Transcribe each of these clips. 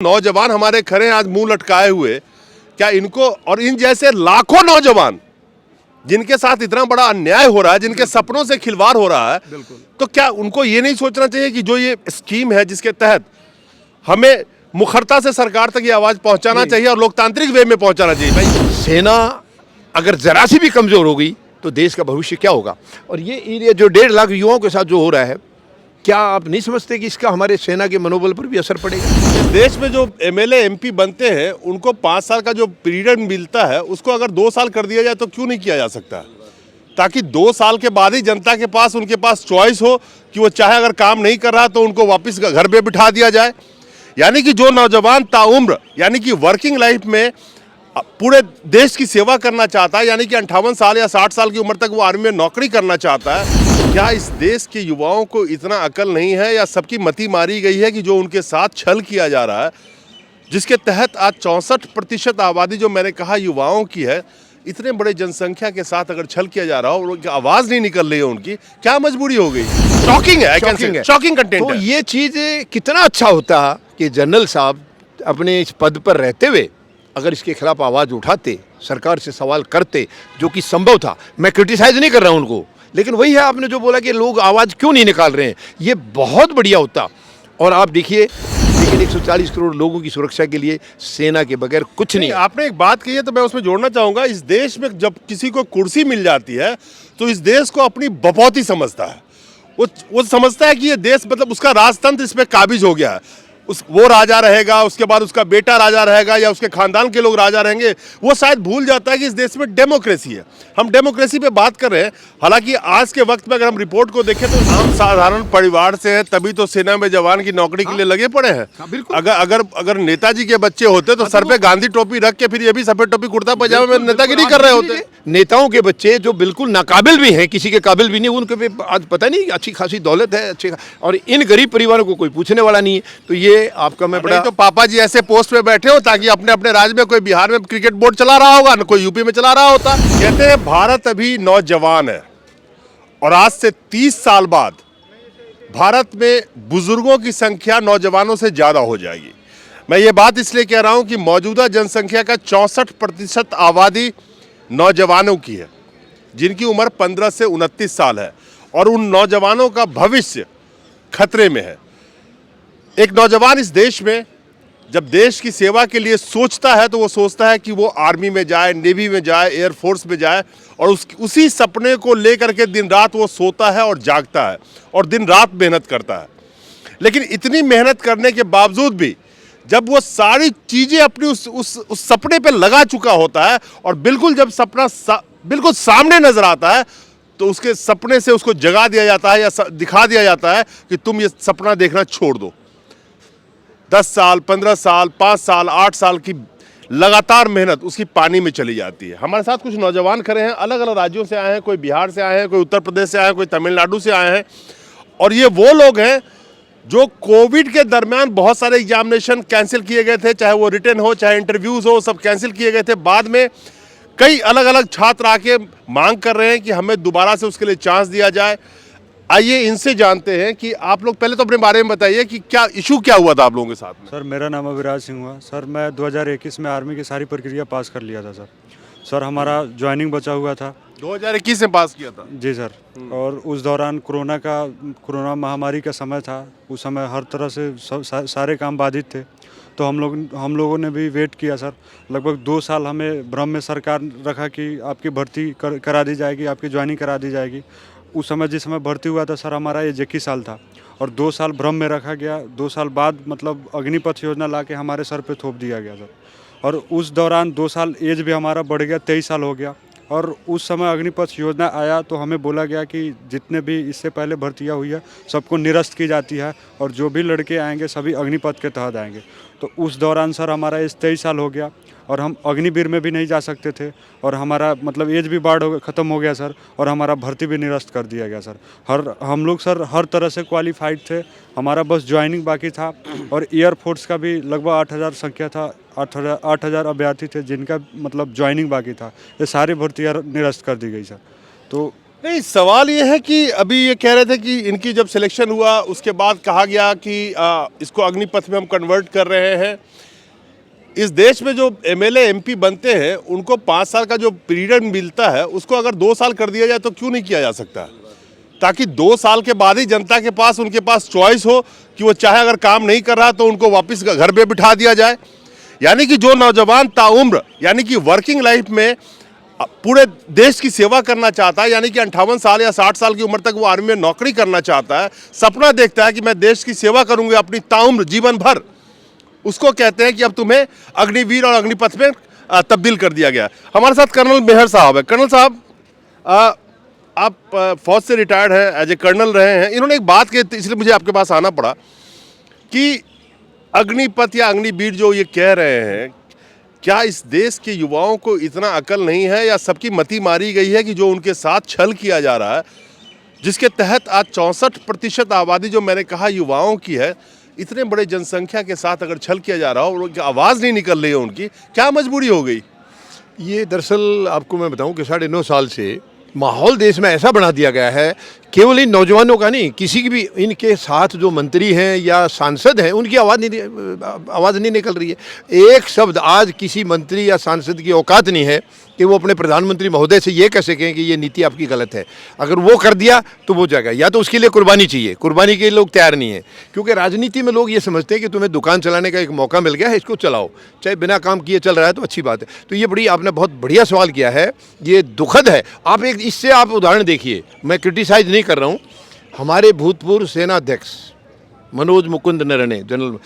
नौजवान हमारे खड़े हैं आज मुंह लटकाए हुए। क्या इनको और इन जैसे लाखों नौजवान जिनके साथ इतना बड़ा अन्याय हो रहा है, जिनके सपनों से खिलवाड़ हो रहा है, तो क्या उनको ये नहीं सोचना चाहिए कि जो ये स्कीम है जिसके तहत हमें मुखरता से सरकार तक ये आवाज पहुंचाना चाहिए और लोकतांत्रिक वे में पहुंचाना चाहिए। भाई सेना अगर जरा सी भी कमजोर हो गई तो देश का भविष्य क्या होगा। और ये जो 1.5 लाख युवाओं के साथ जो हो रहा है, क्या आप नहीं समझते कि इसका हमारे सेना के मनोबल पर भी असर पड़ेगा। इस देश में जो एमएलए एमपी बनते हैं उनको 5 साल का जो पीरियड मिलता है उसको अगर 2 साल कर दिया जाए तो क्यों नहीं किया जा सकता, ताकि 2 साल के बाद ही जनता के पास उनके पास चॉइस हो कि वो चाहे अगर काम नहीं कर रहा तो उनको वापस घर पे बिठा दिया जाए। यानी कि जो नौजवान ताउम्र यानी कि वर्किंग लाइफ में पूरे देश की सेवा करना चाहता है, यानी कि 58 साल या 60 साल की उम्र तक वो आर्मी में नौकरी करना चाहता है, क्या इस देश के युवाओं को इतना अकल नहीं है या सबकी मति मारी गई है कि जो उनके साथ छल किया जा रहा है, जिसके तहत आज 64% आबादी जो मैंने कहा युवाओं की है, इतने बड़े जनसंख्या के साथ अगर छल किया जा रहा हो और आवाज नहीं निकल रही है उनकी, क्या मजबूरी हो गई। शॉकिंग है, शॉकिंग कंटेंट तो है। ये चीज कितना अच्छा होता कि जनरल साहब अपने इस पद पर रहते हुए अगर इसके खिलाफ आवाज उठाते, सरकार से सवाल करते, जो कि संभव था। मैं क्रिटिसाइज नहीं कर रहा हूं उनको, लेकिन वही है आपने जो बोला कि लोग आवाज क्यों नहीं निकाल रहे हैं, ये बहुत बढ़िया होता। और आप देखिए, लेकिन 140 करोड़ लोगों की सुरक्षा के लिए सेना के बगैर कुछ नहीं। आपने एक बात कही है तो मैं उसमें जोड़ना चाहूंगा, इस देश में जब किसी को कुर्सी मिल जाती है तो इस देश को अपनी बपौती समझता है। वो समझता है कि ये देश मतलब उसका राजतंत्र इस पे काबिज हो गया है, वो राजा रहेगा, उसके बाद उसका बेटा राजा रहेगा या उसके खानदान के लोग राजा रहेंगे। वो शायद भूल जाता है कि इस देश में डेमोक्रेसी है। हम डेमोक्रेसी पे बात कर रहे हैं, हालांकि आज के वक्त में अगर हम रिपोर्ट को देखें तो हम साधारण परिवार से हैं, तभी तो सेना में जवान की नौकरी के लिए लगे पड़े हैं। अगर नेताजी के बच्चे होते तो सर पे गांधी टोपी रख के फिर ये भी सफेद टोपी कुर्ता पजामे में नेतागिरी कर रहे होते। नेताओं के बच्चे जो बिल्कुल नाकाबिल भी हैं, किसी के काबिल भी नहीं, उनके आज पता नहीं अच्छी खासी दौलत है, अच्छे, और इन गरीब परिवारों को कोई पूछने वाला नहीं है। तो ये आपका मैं बड़ा तो पापा जी ऐसे पोस्ट पे बैठे हो ताकि अपने अपने राज्य में कोई बिहार में क्रिकेट बोर्ड चला रहा होगा, न कोई यूपी में चला रहा होता। कहते हैं भारत अभी नौजवान है और आज से 30 साल बाद भारत में बुजुर्गों की संख्या नौजवानों से ज्यादा हो जाएगी। मैं ये बात इसलिए कह रहा हूं कि मौजूदा जनसंख्या का 64% आबादी नौजवानों की है, जिनकी उम्र 15 से 29 साल है, और उन नौजवानों का भविष्य खतरे में है। एक नौजवान इस देश में जब देश की सेवा के लिए सोचता है तो वो सोचता है कि वो आर्मी में जाए, नेवी में जाए, एयरफोर्स में जाए, और उसी सपने को लेकर के दिन रात वो सोता है और जागता है और दिन रात मेहनत करता है। लेकिन इतनी मेहनत करने के बावजूद भी जब वो सारी चीज़ें अपनी उस सपने पे लगा चुका होता है और बिल्कुल जब सपना बिल्कुल सामने नजर आता है तो उसके सपने से उसको जगा दिया जाता है या दिखा दिया जाता है कि तुम ये सपना देखना छोड़ दो। 10 साल, 15 साल, 5 साल, 8 साल की लगातार मेहनत उसकी पानी में चली जाती है। हमारे साथ कुछ नौजवान खड़े हैं, अलग अलग राज्यों से आए हैं, कोई बिहार से आए हैं, कोई उत्तर प्रदेश से आए हैं, कोई तमिलनाडु से आए हैं, और ये वो लोग हैं जो कोविड के दरमियान बहुत सारे एग्जामिनेशन कैंसिल किए गए थे, चाहे वो रिटन हो चाहे इंटरव्यूज हो, सब कैंसिल किए गए थे। बाद में कई अलग अलग छात्र आके मांग कर रहे हैं कि हमें दोबारा से उसके लिए चांस दिया जाए। आइए इनसे जानते हैं कि आप लोग पहले तो अपने बारे में बताइए कि क्या इशू क्या हुआ था आप लोगों के साथ में। सर मेरा नाम अविराज सिंह हुआ। सर मैं 2021 में आर्मी की सारी प्रक्रिया पास कर लिया था सर हमारा ज्वाइनिंग बचा हुआ था। 2021 में पास किया था जी सर। और उस दौरान कोरोना महामारी का समय था। उस समय हर तरह से सारे काम बाधित थे, तो हम लोगों ने भी वेट किया सर। लगभग 2 साल हमें भ्रम में सरकार रखा कि आपकी भर्ती करा दी जाएगी, आपकी ज्वाइनिंग करा दी जाएगी। उस समय जिस समय भर्ती हुआ था सर, हमारा एज 21 साल था और 2 साल भ्रम में रखा गया। 2 साल बाद मतलब अग्निपथ योजना ला के हमारे सर पे थोप दिया गया सर। और उस दौरान 2 साल एज भी हमारा बढ़ गया, 23 साल हो गया। और उस समय अग्निपथ योजना आया तो हमें बोला गया कि जितने भी इससे पहले भर्तियाँ हुई है सबको निरस्त की जाती है और जो भी लड़के आएंगे सभी अग्निपथ के तहत आएंगे। तो उस दौरान सर हमारा एज 23 साल हो गया और हम अग्निवीर में भी नहीं जा सकते थे, और हमारा मतलब एज भी ख़त्म हो गया सर, और हमारा भर्ती भी निरस्त कर दिया गया सर। हम लोग सर हर तरह से क्वालिफाइड थे, हमारा बस ज्वाइनिंग बाकी था। और एयरफोर्स का भी लगभग 8,000 संख्या था, 8,000 अभ्यर्थी थे जिनका मतलब ज्वाइनिंग बाकी था। ये सारी भर्तियाँ निरस्त कर दी गई सर। तो नहीं, सवाल ये है कि अभी ये कह रहे थे कि इनकी जब सिलेक्शन हुआ उसके बाद कहा गया कि इसको अग्निपथ में हम कन्वर्ट कर रहे हैं। इस देश में जो एमएलए एमपी बनते हैं उनको 5 साल का जो पीरियड मिलता है उसको अगर 2 साल कर दिया जाए तो क्यों नहीं किया जा सकता, ताकि 2 साल के बाद ही जनता के पास उनके पास चॉइस हो कि वो चाहे अगर काम नहीं कर रहा तो उनको वापस घर पे बिठा दिया जाए। यानी कि जो नौजवान ताउम्र यानी कि वर्किंग लाइफ में पूरे देश की सेवा करना चाहता है, यानी कि 58 साल या 60 साल की उम्र तक वो आर्मी में नौकरी करना चाहता है, सपना देखता है कि मैं देश की सेवा करूंगा अपनी ताउम्र जीवन भर, उसको कहते हैं कि अब तुम्हें अग्निवीर और अग्निपथ में तब्दील कर दिया गया। हमारे साथ कर्नल मेहर साहब है। कर्नल साहब, आप फौज से रिटायर्ड हैं, एज ए कर्नल रहे हैं। इन्होंने एक बात कही इसलिए मुझे आपके पास आना पड़ा कि अग्निपथ या अग्निवीर जो ये कह रहे हैं, क्या इस देश के युवाओं को इतना अकल नहीं है या सबकी मति मारी गई है कि जो उनके साथ छल किया जा रहा है, जिसके तहत आज 64% आबादी जो मैंने कहा युवाओं की है, इतने बड़े जनसंख्या के साथ अगर छल किया जा रहा हो और उनकी आवाज़ नहीं निकल रही है, उनकी क्या मजबूरी हो गई? ये दरअसल आपको मैं बताऊं कि 9.5 साल से माहौल देश में ऐसा बना दिया गया है, केवल इन नौजवानों का नहीं, किसी की भी इनके साथ जो मंत्री हैं या सांसद हैं उनकी आवाज़ नहीं निकल रही है। एक शब्द आज किसी मंत्री या सांसद की औकात नहीं है कि वो अपने प्रधानमंत्री महोदय से ये कह सकें कि ये नीति आपकी गलत है। अगर वो कर दिया तो वो जाएगा, या तो उसके लिए कुर्बानी चाहिए, कुर्बानी के लिए लोग तैयार नहीं है, क्योंकि राजनीति में लोग ये समझते हैं कि तुम्हें दुकान चलाने का एक मौका मिल गया है, इसको चलाओ, चाहे बिना काम किए चल रहा है तो अच्छी बात है। तो ये आपने बहुत बढ़िया सवाल किया है, ये दुखद है। आप एक इससे आप उदाहरण देखिए, मैं क्रिटिसाइज नहीं कर रहा हूँ, हमारे भूतपूर्व सेनाध्यक्ष मनोज मुकुंद नरवणे जनरल,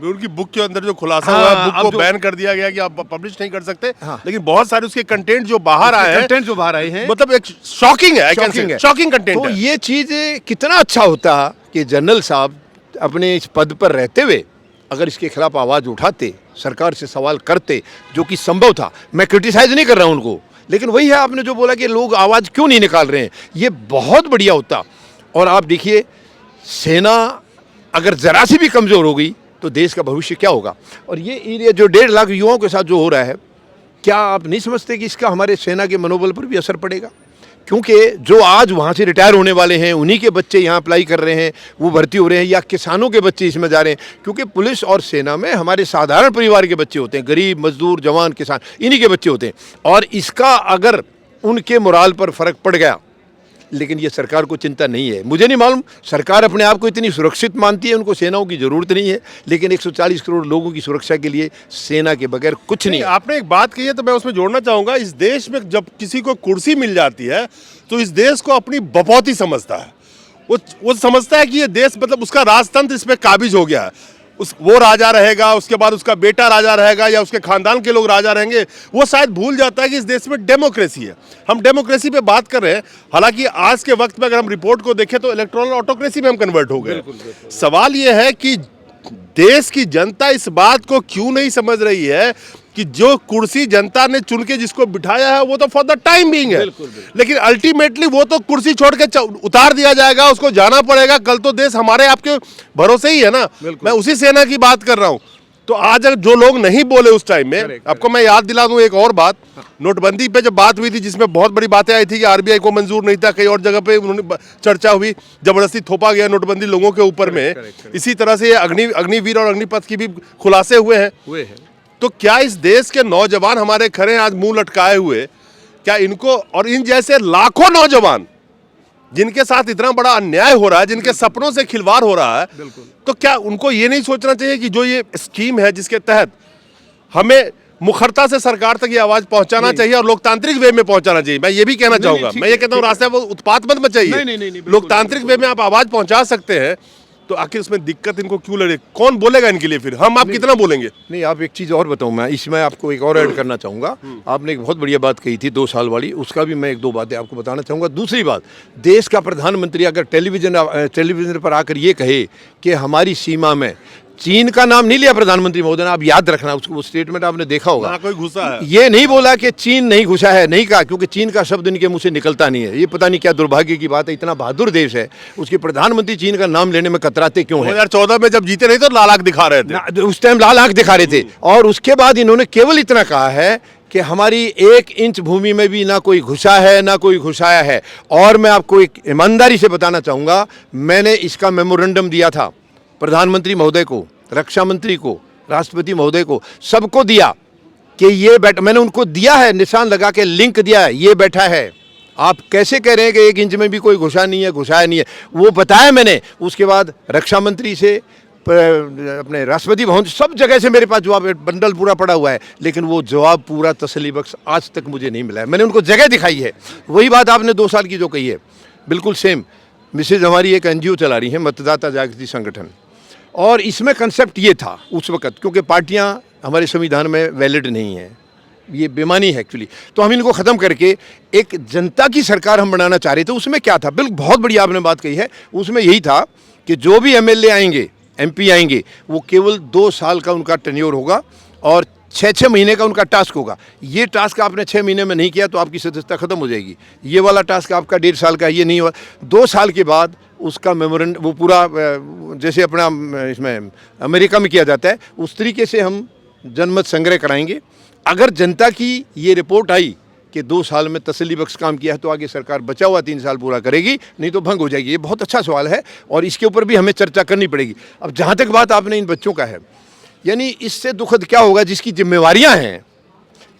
उनकी बुक के अंदर जो खुलासा हुआ है, बुक को बैन कर दिया गया कि आप पब्लिश नहीं कर सकते, लेकिन बहुत सारे उसके कंटेंट जो बाहर आए हैं मतलब एक शॉकिंग है, शॉकिंग कंटेंट तो है। ये चीज कितना अच्छा होता कि जनरल साहब अपने इस पद पर रहते हुए अगर इसके खिलाफ आवाज उठाते, सरकार से सवाल करते, जो कि संभव था। मैं क्रिटिसाइज नहीं कर रहा हूं उनको, लेकिन वही है आपने जो बोला कि लोग आवाज क्यों नहीं निकाल रहे हैं, ये बहुत बढ़िया होता। और आप देखिए, सेना अगर जरा सी भी कमजोर हो गई तो देश का भविष्य क्या होगा। और ये जो 1.5 लाख युवाओं के साथ जो हो रहा है, क्या आप नहीं समझते कि इसका हमारे सेना के मनोबल पर भी असर पड़ेगा? क्योंकि जो आज वहाँ से रिटायर होने वाले हैं, उन्हीं के बच्चे यहाँ अप्लाई कर रहे हैं, वो भर्ती हो रहे हैं, या किसानों के बच्चे इसमें जा रहे हैं। क्योंकि पुलिस और सेना में हमारे साधारण परिवार के बच्चे होते हैं, गरीब, मजदूर, जवान, किसान, इन्हीं के बच्चे होते हैं। और इसका अगर उनके मोराल पर फर्क पड़ गया, लेकिन ये सरकार को चिंता नहीं है। मुझे नहीं मालूम, सरकार अपने आप को इतनी सुरक्षित मानती है, उनको सेनाओं की ज़रूरत नहीं है, लेकिन 140 करोड़ लोगों की सुरक्षा के लिए सेना के बगैर कुछ नहीं है। आपने एक बात कही है तो मैं उसमें जोड़ना चाहूँगा, इस देश में जब किसी को कुर्सी मिल जाती है तो इस देश को अपनी बपौती समझता है। वो समझता है कि ये देश मतलब उसका राजतंत्र इस पर काबिज हो गया है, वो राजा रहेगा, उसके बाद उसका बेटा राजा रहेगा या उसके खानदान के लोग राजा रहेंगे। वो शायद भूल जाता है कि इस देश में डेमोक्रेसी है। हम डेमोक्रेसी पे बात कर रहे हैं, हालांकि आज के वक्त में अगर हम रिपोर्ट को देखें तो इलेक्टोरल ऑटोक्रेसी में हम कन्वर्ट हो गए। सवाल ये है कि देश की जनता इस बात को क्यों नहीं समझ रही है कि जो कुर्सी जनता ने चुन के जिसको बिठाया है वो तो फॉर द टाइम बीइंग है, लेकिन अल्टीमेटली वो तो कुर्सी छोड़ के उतार दिया जाएगा, उसको जाना पड़ेगा। कल तो देश हमारे आपके भरोसे ही है ना। मैं उसी सेना की बात कर रहा हूं। तो आज अगर जो लोग नहीं बोले उस टाइम में, आपको मैं याद दिला दूं एक और बात, नोटबंदी पे जब बात हुई थी जिसमें बहुत बड़ी बातें आई थी कि आरबीआई को मंजूर नहीं था, कई और जगह पे उन्होंने चर्चा हुई, जबरदस्ती थोपा गया नोटबंदी लोगों के ऊपर में। इसी तरह से अग्निवीर और अग्निपथ की भी खुलासे हुए हैं। तो क्या इस देश के नौजवान हमारे खड़े हैं आज मुंह लटकाए हुए, क्या इनको और इन जैसे लाखों नौजवान जिनके साथ इतना बड़ा अन्याय हो रहा है, जिनके सपनों से खिलवाड़ हो रहा है, तो क्या उनको ये नहीं सोचना चाहिए कि जो ये स्कीम है जिसके तहत हमें मुखरता से सरकार तक ये आवाज पहुंचाना चाहिए और लोकतांत्रिक वे में पहुंचाना चाहिए। मैं ये भी कहना चाहूंगा, मैं ये कहता हूँ रास्ते वो उत्पात मत मचाइए, लोकतांत्रिक वे में आप आवाज पहुंचा सकते हैं। तो आखिर इसमें दिक्कत इनको क्यों लड़े, कौन बोलेगा इनके लिए? फिर हम आप कितना बोलेंगे? नहीं, आप एक चीज़ और बताऊं, मैं इसमें आपको एक और ऐड करना चाहूँगा। आपने एक बहुत बढ़िया बात कही थी 2 साल वाली, उसका भी मैं 1-2 बातें आपको बताना चाहूँगा। दूसरी बात, देश का प्रधानमंत्री अगर टेलीविजन पर आकर ये कहे कि हमारी सीमा में चीन का नाम नहीं लिया प्रधानमंत्री महोदय ने, आप याद रखना उसको, वो स्टेटमेंट आपने देखा होगा, कोई घुसा है, ये नहीं बोला कि चीन नहीं घुसा है, नहीं कहा, क्योंकि चीन का शब्द इनके मुंह से निकलता नहीं है। ये पता नहीं क्या दुर्भाग्य की बात है, इतना बहादुर देश है, उसके प्रधानमंत्री चीन का नाम लेने में कतराते क्यों है? 2014 में जब जीते नहीं तो लाल आंख दिखा रहे थे, उस टाइम लाल आंख दिखा रहे थे। और उसके बाद इन्होंने केवल इतना कहा है कि हमारी 1 इंच भूमि में भी ना कोई घुसा है ना कोई घुसाया है। और मैं आपको एक ईमानदारी से बताना चाहूँगा, मैंने इसका मेमोरेंडम दिया था प्रधानमंत्री महोदय को, रक्षा मंत्री को, राष्ट्रपति महोदय को, सबको दिया कि ये मैंने उनको दिया है, निशान लगा के लिंक दिया है, ये बैठा है। आप कैसे कह रहे हैं कि 1 इंच में भी कोई घुसा नहीं है, घुसाया नहीं है? वो बताया मैंने। उसके बाद रक्षा मंत्री से, अपने राष्ट्रपति भवन, सब जगह से मेरे पास जवाब, बंडल पूरा पड़ा हुआ है, लेकिन वो जवाब पूरा तसल्ली बख्श आज तक मुझे नहीं मिला है। मैंने उनको जगह दिखाई है। वही बात आपने 2 साल की जो कही है, बिल्कुल सेम। मिसेज हमारी एक NGO चला रही है, मतदाता जागृति संगठन, और इसमें कंसेप्ट ये था उस वक्त, क्योंकि पार्टियां हमारे संविधान में वैलिड नहीं है, ये बेमानी है एक्चुअली, तो हम इनको ख़त्म करके एक जनता की सरकार हम बनाना चाह रहे थे। उसमें क्या था, बिल्कुल बहुत बढ़िया आपने बात कही है। उसमें यही था कि जो भी MLA आएंगे, MP आएंगे, वो केवल 2 साल का उनका टेन्योर होगा और 6-6 महीने का उनका टास्क होगा। ये टास्क आपने 6 महीने में नहीं किया तो आपकी सदस्यता खत्म हो जाएगी। ये वाला टास्क आपका 1.5 साल का, ये नहीं हुआ, 2 साल के बाद उसका मेमोरेंडम, वो पूरा जैसे अपना इसमें अमेरिका में किया जाता है, उस तरीके से हम जनमत संग्रह कराएंगे। अगर जनता की ये रिपोर्ट आई कि 2 साल में तसल्ली बख्श काम किया है, तो आगे सरकार बचा हुआ 3 साल पूरा करेगी, नहीं तो भंग हो जाएगी। ये बहुत अच्छा सवाल है और इसके ऊपर भी हमें चर्चा करनी पड़ेगी। अब जहाँ तक बात आपने इन बच्चों का है, यानी इससे दुखद क्या होगा, जिसकी जिम्मेवारियाँ हैं,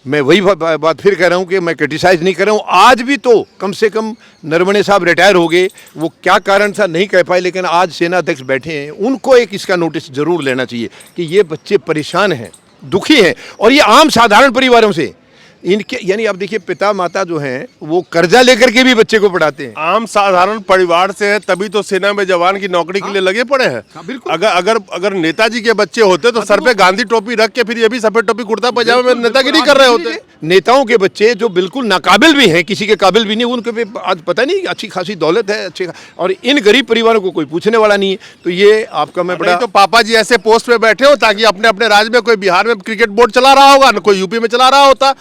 मैं वही बात फिर कह रहा हूँ कि मैं क्रिटिसाइज़ नहीं कर रहा हूँ। आज भी तो कम से कम नरवणे साहब रिटायर हो गए, वो क्या कारण था नहीं कह पाए, लेकिन आज सेना अध्यक्ष बैठे हैं, उनको एक इसका नोटिस ज़रूर लेना चाहिए कि ये बच्चे परेशान हैं, दुखी हैं, और ये आम साधारण परिवारों से, इनके यानी अब देखिए पिता माता जो हैं वो कर्जा लेकर के भी बच्चे को पढ़ाते हैं। आम साधारण परिवार से है, तभी तो सेना में जवान की नौकरी के लिए लगे पड़े हैं। बिल्कुल। अगर नेताजी के बच्चे होते तो सर पे गांधी टोपी रख के फिर ये भी सफेद टोपी कुर्ता पजामे में नेतागिरी कर रहे होते। नेताओं के बच्चे जो बिल्कुल नाकाबिल भी हैं, किसी के काबिल भी नहीं, उनके पे आज पता नहीं अच्छी खासी दौलत है, अच्छे, और इन गरीब परिवारों को कोई पूछने वाला नहीं है। तो ये आपका मैं बड़ा, तो पापा जी ऐसे पोस्ट पे बैठे हो ताकि अपने अपने राज्य में, कोई बिहार में क्रिकेट बोर्ड चला रहा होगा, कोई यूपी में चला रहा होता।